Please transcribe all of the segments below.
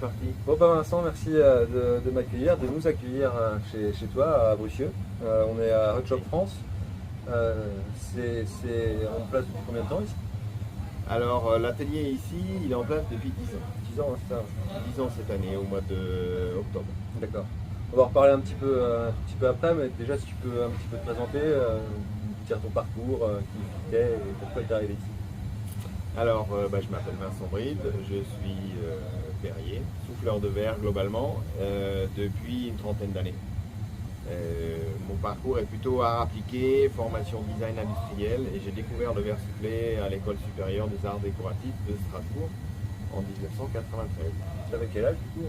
parti. Bon bah Vincent, merci de m'accueillir, de nous accueillir chez toi à Brucieux. On est à Hot Shop France. C'est en place depuis combien de temps ici? Alors, l'atelier ici, il est en place depuis 10 ans. 10 ans, hein, c'est ça. 10 ans cette année, au mois d'octobre. D'accord. On va en reparler un tout petit peu après, mais déjà si tu peux un petit peu te présenter, dire ton parcours, qui tu es et pourquoi tu es arrivé ici. Alors, je m'appelle Vincent Bride, je suis verrier, souffleur de verre globalement, depuis une trentaine d'années. Mon parcours est plutôt art appliqué, formation design industriel, et j'ai découvert le verre soufflé à l'école supérieure des arts décoratifs de Strasbourg en 1993. Tu avais quel âge du coup?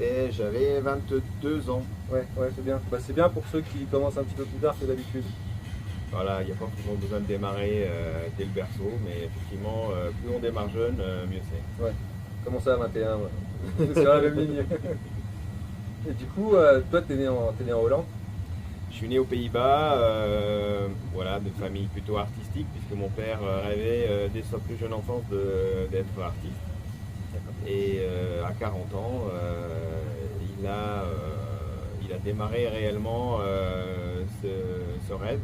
Et j'avais 22 ans. Ouais, c'est bien. Bah, c'est bien pour ceux qui commencent un petit peu plus tard que d'habitude. Voilà, il n'y a pas forcément besoin de démarrer dès le berceau, mais effectivement, plus on démarre jeune, mieux c'est. Ouais. Commencer à 21, ouais. Sur la même ligne. Et du coup, toi, t'es né en Hollande. Je suis né aux Pays-Bas, voilà, de famille plutôt artistique, puisque mon père rêvait dès sa plus jeune enfance d'être artiste. Et à 40 ans, il a démarré réellement ce rêve.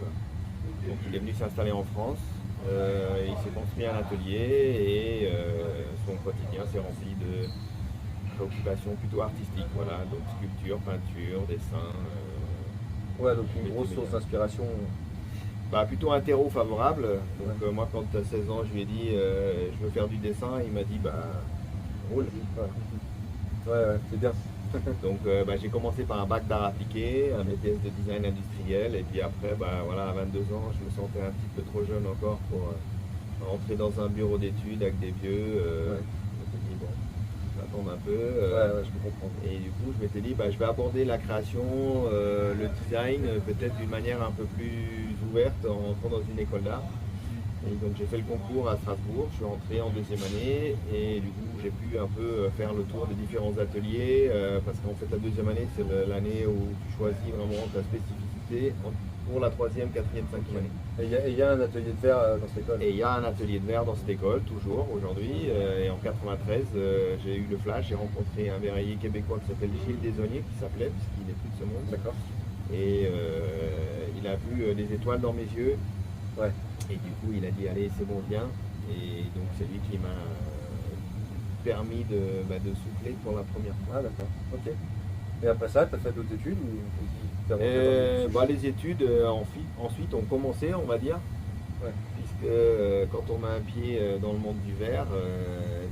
Donc il est venu s'installer en France, il s'est construit un atelier et son quotidien s'est rempli de préoccupations plutôt artistiques, voilà, donc sculpture, peinture, dessin. Ouais, donc une grosse source d'inspiration. Plutôt un terreau favorable. Donc moi quand à 16 ans je lui ai dit je veux faire du dessin, il m'a dit roule. Ouais, c'est bien. Donc j'ai commencé par un bac d'art appliqué, un BTS de design industriel, et puis après voilà, à 22 ans je me sentais un petit peu trop jeune encore pour rentrer dans un bureau d'études avec des vieux. Je m'étais dit bon, j'attends un peu. Je peux comprendre. Et du coup je m'étais dit je vais aborder la création, le design peut-être d'une manière un peu plus ouverte en rentrant dans une école d'art. Et donc j'ai fait le concours à Strasbourg, je suis rentré en deuxième année et du coup j'ai pu un peu faire le tour des différents ateliers parce qu'en fait la deuxième année c'est l'année où tu choisis vraiment ta spécificité pour la troisième, quatrième, cinquième année. Et il y a un atelier de verre dans cette école? Et il y a un atelier de verre dans cette école toujours aujourd'hui et en 93 j'ai eu le flash, j'ai rencontré un verrier québécois qui s'appelle Gilles Desaulniers qui s'appelait puisqu'il n'est plus de ce monde. D'accord. Et il a vu des étoiles dans mes yeux. Ouais. Et du coup, il a dit allez, c'est bon, viens. Et donc, c'est lui qui m'a permis de souffler pour la première fois. Ah, d'accord. Ok. Et après ça, tu as fait d'autres études ou les études ensuite ont commencé, on va dire. Ouais. Puisque quand on met un pied dans le monde du verre,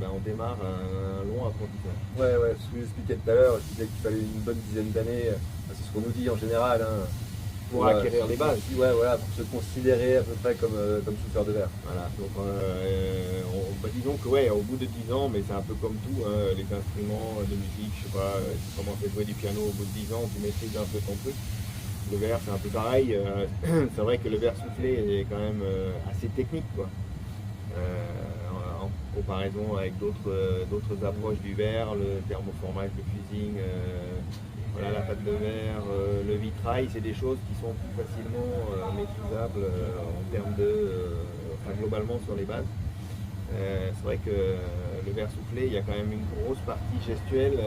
on démarre un long apprentissage. Ouais, ce que j'expliquais tout à l'heure, je disais qu'il fallait une bonne dizaine d'années. C'est ce qu'on nous dit en général. Pour acquérir les bases. Ouais, voilà, pour se considérer à peu près comme souffleur de verre. Voilà, donc disons que au bout de 10 ans, mais c'est un peu comme tout, les instruments de musique, je sais pas, tu commences à jouer du piano au bout de 10 ans, tu maîtrises un peu ton truc. Le verre c'est un peu pareil, c'est vrai que le verre soufflé est quand même assez technique quoi. En comparaison avec d'autres approches du verre, le thermoformage, le fusing. Voilà, la pâte de verre, le vitrail, c'est des choses qui sont plus facilement maîtrisables en termes globalement sur les bases. C'est vrai que le verre soufflé, il y a quand même une grosse partie gestuelle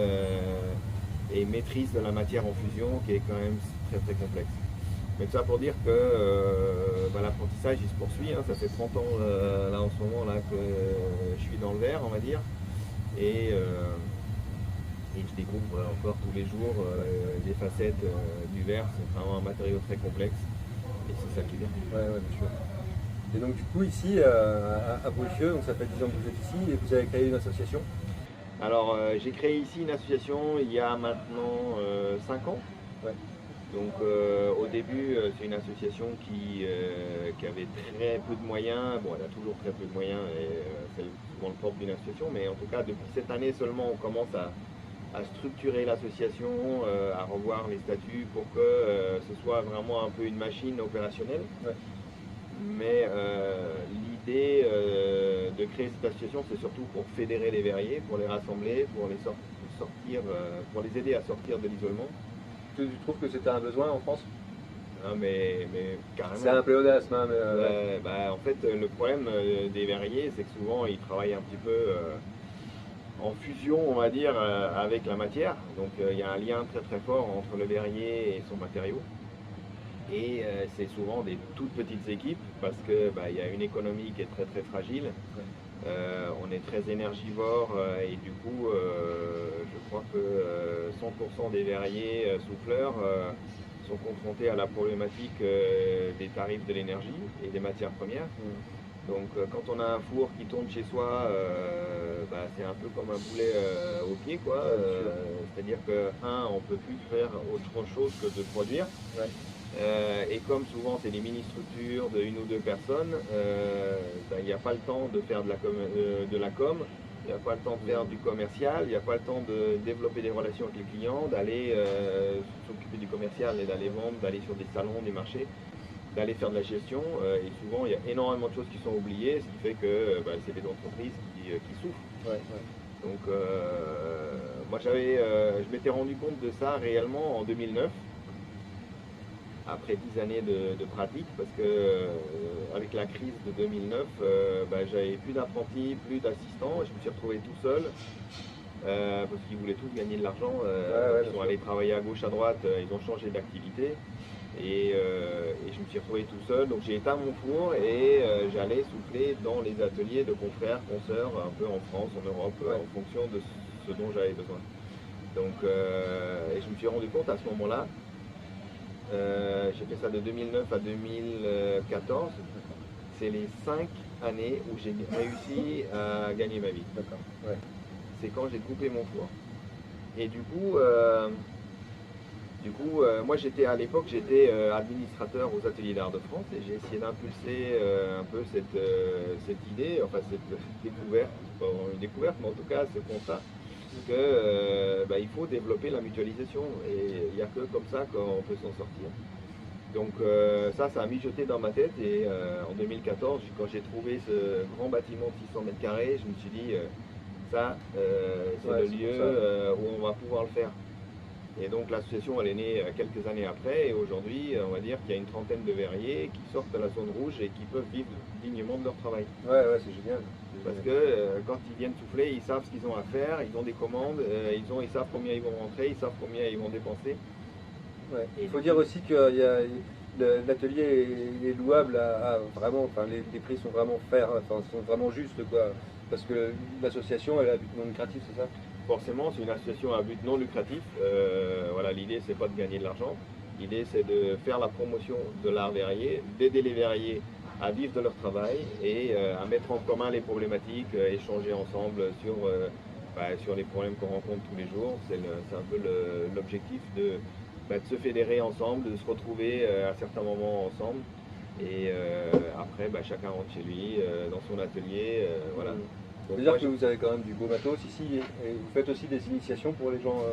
et maîtrise de la matière en fusion qui est quand même très très complexe. Mais tout ça pour dire que l'apprentissage il se poursuit, ça fait 30 ans là en ce moment là que je suis dans le verre on va dire. Et je découvre encore tous les jours des facettes du verre. C'est vraiment un matériau très complexe et c'est ça qui est bien. Ouais, bien sûr. Et donc du coup ici à Brucieux, donc ça fait 10 ans que vous êtes ici et vous avez créé une association? Alors j'ai créé ici une association il y a maintenant 5 ans. Ouais. Donc au début c'est une association qui avait très peu de moyens. Bon, elle a toujours très peu de moyens et c'est souvent le propre d'une association, mais en tout cas depuis cette année seulement on commence à structurer l'association, à revoir les statuts pour que ce soit vraiment un peu une machine opérationnelle. Ouais. Mais l'idée de créer cette association, c'est surtout pour fédérer les verriers, pour les rassembler, pour les sortir, pour les aider à sortir de l'isolement. Tu trouves que c'était un besoin en France? Non, mais carrément. C'est un pléonasme. En fait, le problème des verriers, c'est que souvent ils travaillent un petit peu en fusion, on va dire, avec la matière. Donc il y a un lien très très fort entre le verrier et son matériau. Et c'est souvent des toutes petites équipes parce que il y a une économie qui est très très fragile. On est très énergivore et du coup, je crois que 100% des verriers souffleurs sont confrontés à la problématique des tarifs de l'énergie et des matières premières. Donc quand on a un four qui tourne chez soi, c'est un peu comme un boulet au pied, quoi. C'est-à-dire que, on peut plus faire autre chose que de produire. Ouais. Et comme souvent c'est des mini-structures de une ou deux personnes, il n'y a pas le temps de faire de la com, il n'y a pas le temps de faire du commercial, il n'y a pas le temps de développer des relations avec les clients, d'aller s'occuper du commercial et d'aller vendre, d'aller sur des salons, des marchés, d'aller faire de la gestion. Et souvent il y a énormément de choses qui sont oubliées, ce qui fait que c'est des entreprises qui souffrent. Ouais. Donc moi je m'étais rendu compte de ça réellement en 2009. Après 10 années de pratique, parce que avec la crise de 2009, j'avais plus d'apprentis, plus d'assistants, je me suis retrouvé tout seul, parce qu'ils voulaient tous gagner de l'argent, ils sont allés travailler à gauche, à droite, ils ont changé d'activité, et je me suis retrouvé tout seul, donc j'ai éteint mon four et j'allais souffler dans les ateliers de confrères, consoeurs, un peu en France, en Europe, en fonction de ce dont j'avais besoin. Donc et je me suis rendu compte à ce moment-là, j'ai fait ça de 2009 à 2014. C'est les 5 années où j'ai réussi à gagner ma vie. D'accord. Ouais. C'est quand j'ai coupé mon four. Et du coup, moi à l'époque j'étais administrateur aux ateliers d'art de France et j'ai essayé d'impulser un peu cette idée, enfin cette découverte, c'est pas vraiment une découverte, mais en tout cas ce constat qu'il faut développer la mutualisation et il n'y a que comme ça qu'on peut s'en sortir. Donc ça a mijoté dans ma tête et en 2014, quand j'ai trouvé ce grand bâtiment de 600 mètres carrés, je me suis dit c'est le lieu où on va pouvoir le faire. Et donc l'association elle est née quelques années après et aujourd'hui on va dire qu'il y a une trentaine de verriers qui sortent de la zone rouge et qui peuvent vivre dignement de leur travail. Ouais, c'est génial. Parce que quand ils viennent souffler, ils savent ce qu'ils ont à faire, ils ont des commandes, ils savent combien ils vont rentrer, ils savent combien ils vont dépenser. Ouais. Il faut dire aussi que l'atelier est louable vraiment, enfin les prix sont vraiment fair, enfin sont vraiment justes quoi. Parce que l'association elle a but non lucratif, c'est ça? Forcément, c'est une association à but non lucratif. L'idée c'est pas de gagner de l'argent. L'idée c'est de faire la promotion de l'art verrier, d'aider les verriers à vivre de leur travail et à mettre en commun les problématiques, échanger ensemble sur les problèmes qu'on rencontre tous les jours. C'est un peu l'objectif de se fédérer ensemble, de se retrouver à certains moments ensemble. Et après, chacun rentre chez lui, dans son atelier. Voilà. C'est-à-dire que vous avez quand même du beau matos ici et vous faites aussi des initiations pour les gens.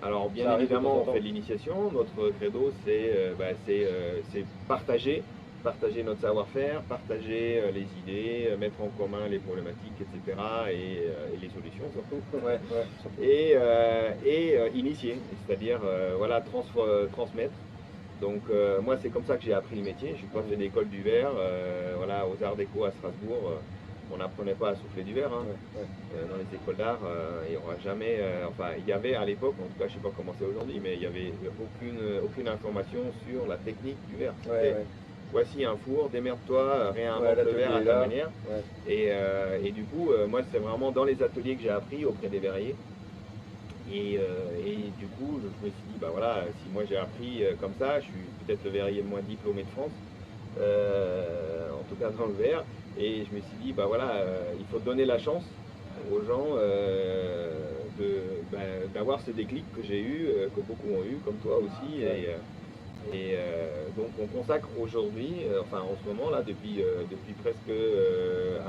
Alors bien évidemment, on fait de l'initiation. Notre credo, c'est partager notre savoir-faire, partager les idées, mettre en commun les problématiques, etc. et les solutions surtout. Et initier, c'est-à-dire transmettre. Donc moi c'est comme ça que j'ai appris le métier. Je suis pas fait d'école du verre. Aux Arts Déco à Strasbourg, on n'apprenait pas à souffler du verre. Dans les écoles d'art, il n'y aura jamais. Il y avait à l'époque, en tout cas je ne sais pas comment c'est aujourd'hui, mais il n'y avait aucune information sur la technique du verre. Voici un four, démerde-toi, réinvente le verre à ta manière. Et du coup, moi c'est vraiment dans les ateliers que j'ai appris auprès des verriers. Et du coup, je me suis dit, si moi j'ai appris comme ça, je suis peut-être le verrier le moins diplômé de France, en tout cas dans le verre. Et je me suis dit, il faut donner la chance aux gens d'avoir ce déclic que j'ai eu, que beaucoup ont eu, comme toi aussi. Donc on consacre aujourd'hui, en ce moment là, depuis presque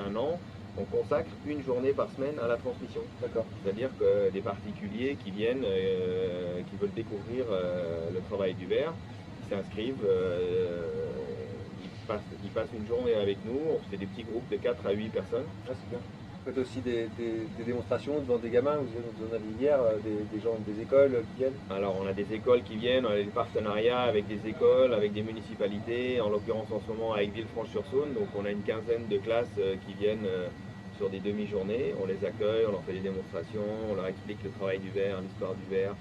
un an, on consacre une journée par semaine à la transmission. D'accord. C'est-à-dire que des particuliers qui viennent, qui veulent découvrir le travail du verre, qui s'inscrivent, ils passent une journée avec nous, on fait des petits groupes de 4 à 8 personnes. Ah, c'est bien. Vous faites aussi des démonstrations devant des gamins, vous en avez hier, des gens des écoles qui viennent? Alors on a des écoles qui viennent, on a des partenariats avec des écoles, avec des municipalités, en l'occurrence en ce moment avec Villefranche-sur-Saône, donc on a une quinzaine de classes qui viennent sur des demi-journées, on les accueille, on leur fait des démonstrations, on leur explique le travail du verre, l'histoire du verre.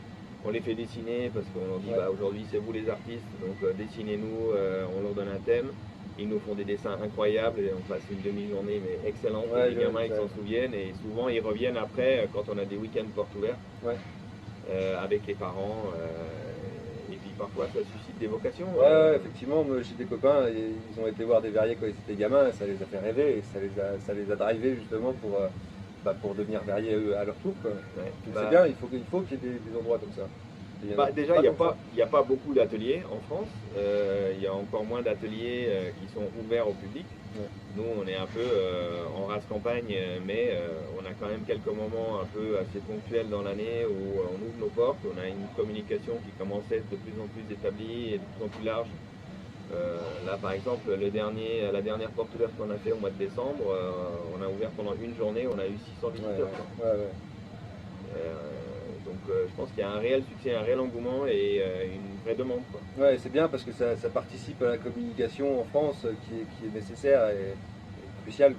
On les fait dessiner parce qu'on leur dit bah, aujourd'hui c'est vous les artistes, donc dessinez-nous, on leur donne un thème. Ils nous font des dessins incroyables et on passe une demi-journée mais excellente. Les gamins ils s'en souviennent et souvent ils reviennent après quand on a des week-ends portes ouvertes avec les parents. Et puis parfois ça suscite des vocations. Effectivement, moi j'ai des copains, ils ont été voir des verriers quand ils étaient gamins et ça les a fait rêver et ça les a drivés justement pour devenir verriers à leur tour. C'est bien, il faut qu'il y ait des endroits comme ça. Déjà, il n'y a pas beaucoup d'ateliers en France. Il y a encore moins d'ateliers qui sont ouverts au public. Nous, on est un peu en race campagne, mais on a quand même quelques moments un peu assez ponctuels dans l'année où on ouvre nos portes. On a une communication qui commence à être de plus en plus établie et de plus en plus large. Là, par exemple, la dernière porte ouverte qu'on a fait au mois de décembre, on a ouvert pendant une journée, on a eu 600 visiteurs. Donc je pense qu'il y a un réel succès, un réel engouement et une vraie demande. Ouais, c'est bien parce que ça participe à la communication en France qui est nécessaire et cruciale.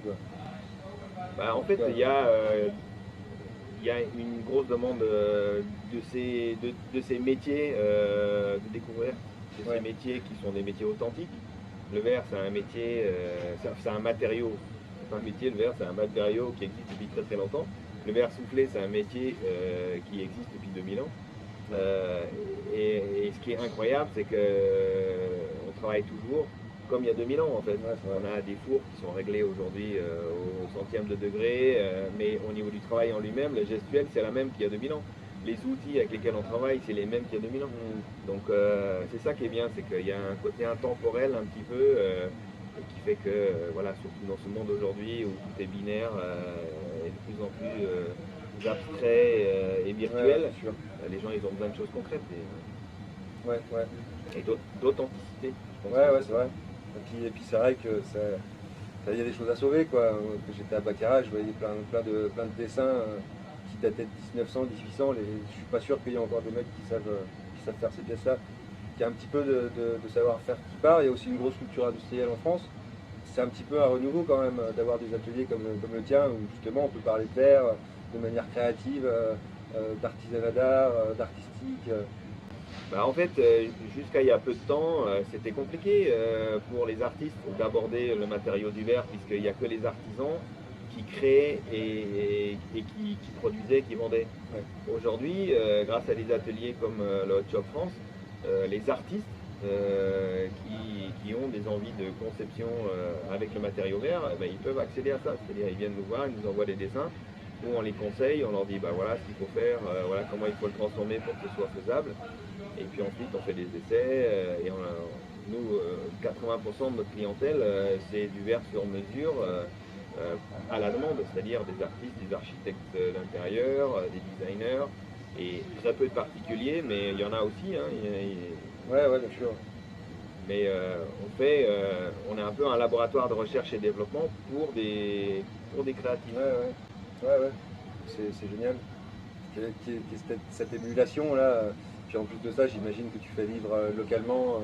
En fait, il y a une grosse demande de ces métiers de découverte, de ces métiers qui sont des métiers authentiques. Le verre, c'est un métier, c'est un matériau. C'est pas un métier, le verre, c'est un matériau qui existe depuis très très longtemps. Le verre soufflé, c'est un métier qui existe depuis 2000 ans. Et ce qui est incroyable, c'est qu'on travaille toujours comme il y a 2000 ans en fait. On a des fours qui sont réglés aujourd'hui au centième de degré, mais au niveau du travail en lui-même, le gestuel, c'est la même qu'il y a 2000 ans. Les outils avec lesquels on travaille, c'est les mêmes qu'il y a 2000 ans. Donc c'est ça qui est bien, c'est qu'il y a un côté intemporel un petit peu qui fait que, voilà, surtout dans ce monde aujourd'hui où tout est binaire et de plus en plus abstrait et virtuel, les gens ils ont besoin de choses concrètes et d'authenticité. C'est vrai. Et puis c'est vrai que il y a des choses à sauver quoi. Quand j'étais à Baccarat, je voyais plein de dessins qui dataient de 1900, 1800. Je suis pas sûr qu'il y ait encore des mecs qui savent faire ces pièces-là. Il y a un petit peu de savoir-faire qui part. Il y a aussi une grosse culture industrielle en France. C'est un petit peu un renouveau quand même d'avoir des ateliers comme le tien où justement on peut parler de verre de manière créative, d'artisanat d'art, d'artistique. En fait, jusqu'à il y a peu de temps, c'était compliqué pour les artistes d'aborder le matériau du verre puisqu'il n'y a que les artisans qui créaient et qui produisaient, qui vendaient. Aujourd'hui, grâce à des ateliers comme le Hot Shop France, les artistes qui ont des envies de conception avec le matériau verre, ils peuvent accéder à ça. C'est-à-dire ils viennent nous voir, ils nous envoient des dessins, nous on les conseille, on leur dit voilà ce qu'il faut faire, voilà comment il faut le transformer pour que ce soit faisable. Et puis ensuite on fait des essais et nous 80% de notre clientèle c'est du verre sur mesure à la demande, c'est-à-dire des artistes, des architectes d'intérieur, des designers et très peu de particuliers, mais il y en a aussi. Ouais, bien sûr. Mais on est un peu un laboratoire de recherche et développement pour des créatifs. C'est génial. Cette émulation là. Puis en plus de ça, j'imagine que tu fais vivre localement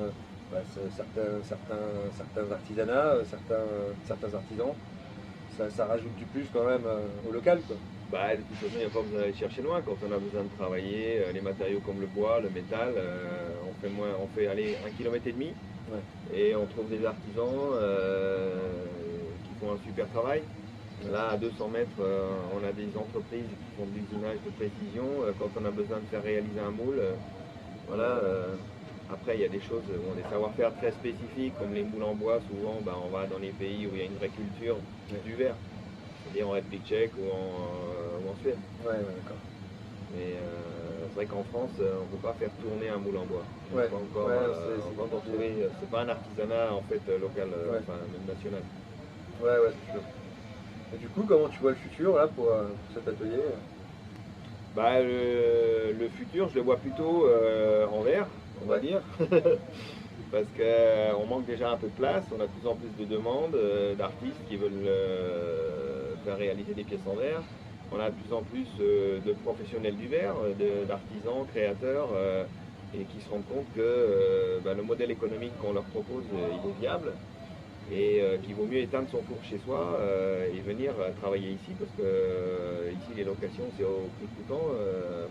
certains artisanats, certains artisans. Ça rajoute du plus quand même au local, quoi. De toute façon, il n'y a pas besoin d'aller chercher loin. Quand on a besoin de travailler les matériaux comme le bois, le métal, on fait aller 1,5 km et on trouve des artisans qui font un super travail. Là, à 200 mètres, on a des entreprises qui font de l'usinage de précision. Quand on a besoin de faire réaliser un moule, après, il y a des choses, des savoir-faire très spécifiques, comme les moules en bois. Souvent, on va dans les pays où il y a une vraie culture du verre, c'est-à-dire en République tchèque ou en Suède. D'accord. Mais c'est vrai qu'en France, on ne peut pas faire tourner un moule en bois. C'est pas un artisanat en fait local, même national. C'est sûr. Et du coup, comment tu vois le futur là pour cet atelier? Le futur, je le vois plutôt en verre, on va dire, parce qu'on manque déjà un peu de place, on a de plus en plus de demandes d'artistes qui veulent faire réaliser des pièces en verre. On a de plus en plus de professionnels du verre, d'artisans, créateurs, et qui se rendent compte que le modèle économique qu'on leur propose, il est viable. et qu'il vaut mieux éteindre son four chez soi et venir travailler ici parce que ici les locations c'est au prix de tout temps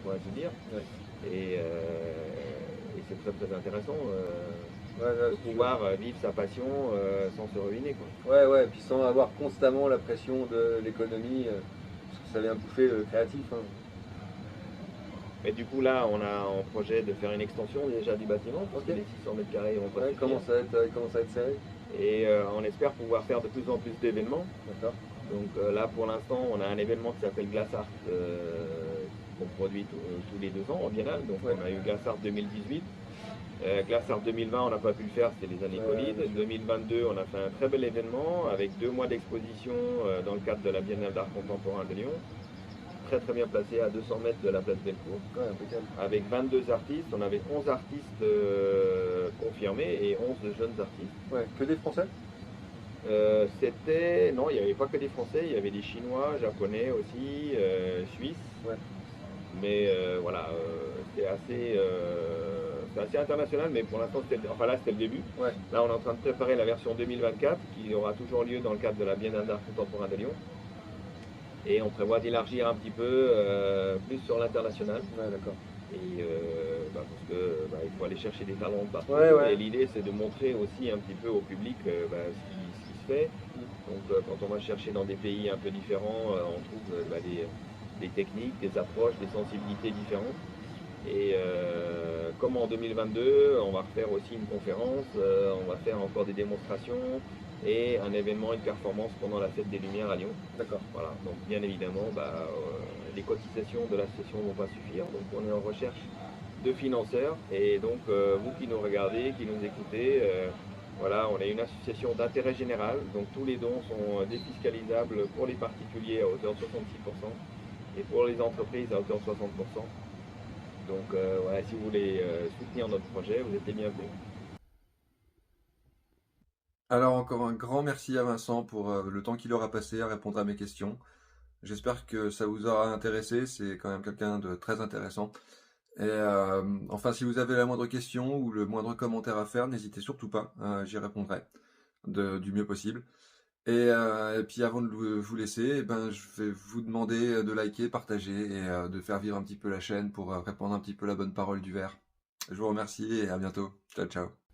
pour ainsi dire. Ouais. Et c'est très très intéressant Ouais, de pouvoir vivre sa passion sans se ruiner, quoi. ouais, et puis sans avoir constamment la pression de l'économie, parce que ça vient bouffer le créatif, hein. Mais du coup là on a en projet de faire une extension déjà du bâtiment parce que Ok. les 600 mètres carrés vont pas Ouais, suffire. commence à être serré. Et on espère pouvoir faire de plus en plus d'événements. D'accord. Donc là pour l'instant on a un événement qui s'appelle Glass Art qu'on produit tous les 2 ans en biennale. Donc Ouais. on a eu Glass Art 2018. Glass Art 2020 on n'a pas pu le faire, c'était les années Covid. 2022 on a fait un très bel événement avec 2 mois d'exposition dans le cadre de la Biennale d'art contemporain de Lyon. Très très bien placé à 200 mètres de la place Bellecour. Ouais, impeccable. Avec 22 artistes, on avait 11 artistes confirmés et 11 jeunes artistes. Ouais, que des Français? Non, il n'y avait pas que des Français, il y avait des Chinois, Japonais aussi, Suisses. Ouais. Mais voilà, c'est assez international, mais pour l'instant, enfin là, c'était le début. Ouais. Là, on est en train de préparer la version 2024 qui aura toujours lieu dans le cadre de la Biennale d'art contemporain de Lyon. Et on prévoit d'élargir un petit peu plus sur l'international. Ouais, d'accord. Et parce que il faut aller chercher des talents de partout. Ouais, ouais. Et l'idée c'est de montrer aussi un petit peu au public ce qui se fait. Donc quand on va chercher dans des pays un peu différents, on trouve des techniques, des approches, des sensibilités différentes. Et comme en 2022, on va refaire aussi une conférence, on va faire encore des démonstrations et un événement, une performance pendant la fête des Lumières à Lyon. D'accord. Voilà, donc bien évidemment, les cotisations de l'association ne vont pas suffire, donc on est en recherche de financeurs. Et donc vous qui nous regardez, qui nous écoutez, voilà, on est une association d'intérêt général, donc tous les dons sont défiscalisables pour les particuliers à hauteur de 66% et pour les entreprises à hauteur de 60%. Donc voilà, si vous voulez soutenir notre projet, vous êtes les bienvenus. Alors encore un grand merci à Vincent pour le temps qu'il aura passé à répondre à mes questions. J'espère que ça vous aura intéressé, c'est quand même quelqu'un de très intéressant. Et enfin, si vous avez la moindre question ou le moindre commentaire à faire, n'hésitez surtout pas, j'y répondrai du mieux possible. Et puis avant de vous laisser, eh ben, je vais vous demander de liker, partager et de faire vivre un petit peu la chaîne pour répandre un petit peu la bonne parole du verre. Je vous remercie et à bientôt. Ciao, ciao.